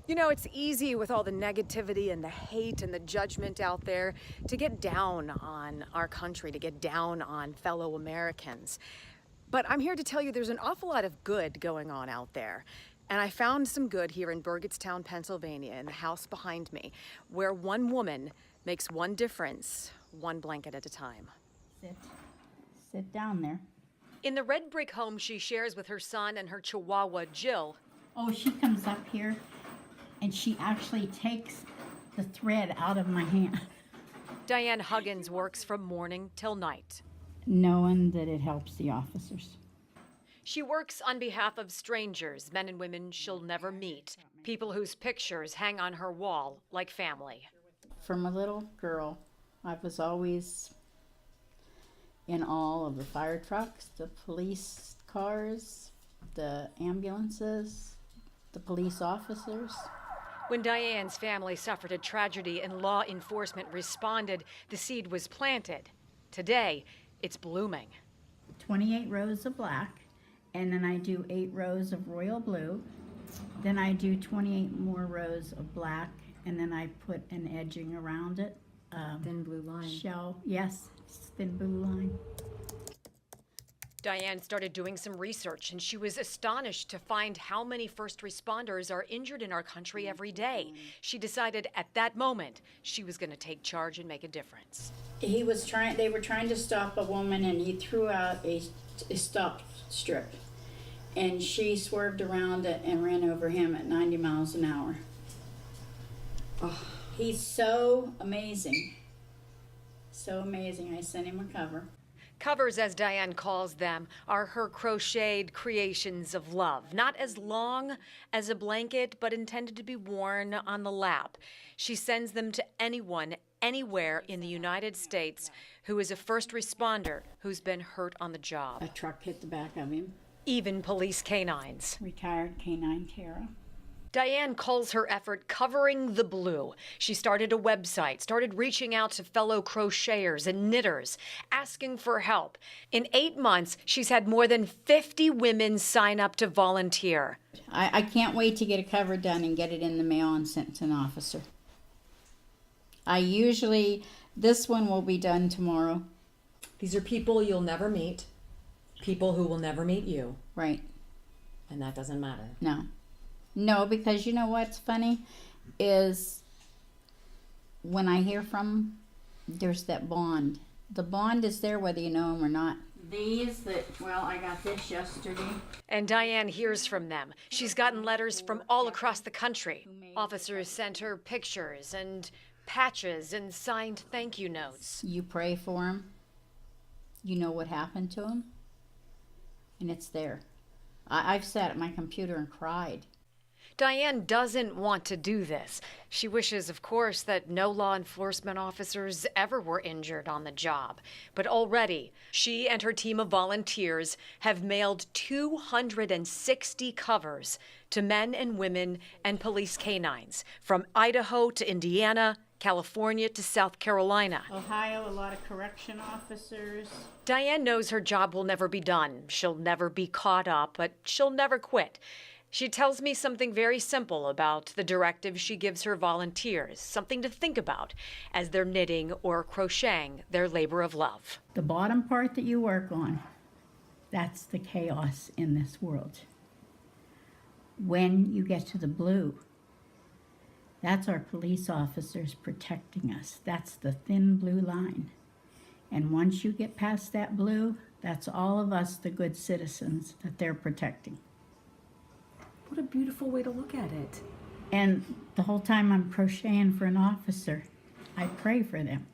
You know, it's easy with all the negativity and the hate and the judgment out there to get down on our country, to get down on fellow Americans. But I'm here to tell you there's an awful lot of good going on out there. And I found some good here in Burgettstown, Pennsylvania, in the house behind me, where one woman makes one difference, one blanket at a time. Sit down there. In the red brick home she shares with her son and her Chihuahua, Jill. Oh, she comes up here and she actually takes the thread out of my hand. Diane Huggins works from morning till night. Knowing that it helps the officers. She works on behalf of strangers, men and women she'll never meet, people whose pictures hang on her wall like family. From a little girl, I was always in awe of the fire trucks, the police cars, the ambulances, the police officers. When Diane's family suffered a tragedy and law enforcement responded, the seed was planted. Today, it's blooming. 28 rows of black, and then I do 8 rows of royal blue. Then I do 28 more rows of black, and then I put an edging around it. Thin blue line. Shell, yes, thin blue line. Diane started doing some research, and she was astonished to find how many first responders are injured in our country every day. She decided at that moment she was going to take charge and make a difference. They were trying to stop a woman, and he threw out a stop strip, and she swerved around it and ran over him at 90 miles an hour. Oh, he's so amazing. So amazing. I sent him a cover. Covers, as Diane calls them, are her crocheted creations of love, not as long as a blanket, but intended to be worn on the lap. She sends them to anyone, anywhere in the United States who is a first responder who's been hurt on the job. A truck hit the back of him. Even police canines. Retired canine Tara. Diane calls her effort Covering the Blue. She started a website, started reaching out to fellow crocheters and knitters, asking for help. In 8 months, she's had more than 50 women sign up to volunteer. I can't wait to get a cover done and get it in the mail and sent to an officer. This one will be done tomorrow. These are people you'll never meet, people who will never meet you. Right. And that doesn't matter. No, because you know what's funny is when I hear from them, there's that bond. The bond is there whether you know them or not. I got this yesterday. And Diane hears from them. She's gotten letters from all across the country. Officers sent her pictures and patches and signed thank you notes. You pray for them. You know what happened to them. And it's there. I've sat at my computer and cried. Diane doesn't want to do this. She wishes, of course, that no law enforcement officers ever were injured on the job. But already, she and her team of volunteers have mailed 260 covers to men and women and police canines from Idaho to Indiana, California to South Carolina. Ohio, a lot of correction officers. Diane knows her job will never be done. She'll never be caught up, but she'll never quit. She tells me something very simple about the directive she gives her volunteers, something to think about as they're knitting or crocheting their labor of love. The bottom part that you work on, that's the chaos in this world. When you get to the blue, that's our police officers protecting us. That's the thin blue line. And once you get past that blue, that's all of us, the good citizens, that they're protecting. What a beautiful way to look at it. And the whole time I'm crocheting for an officer, I pray for them.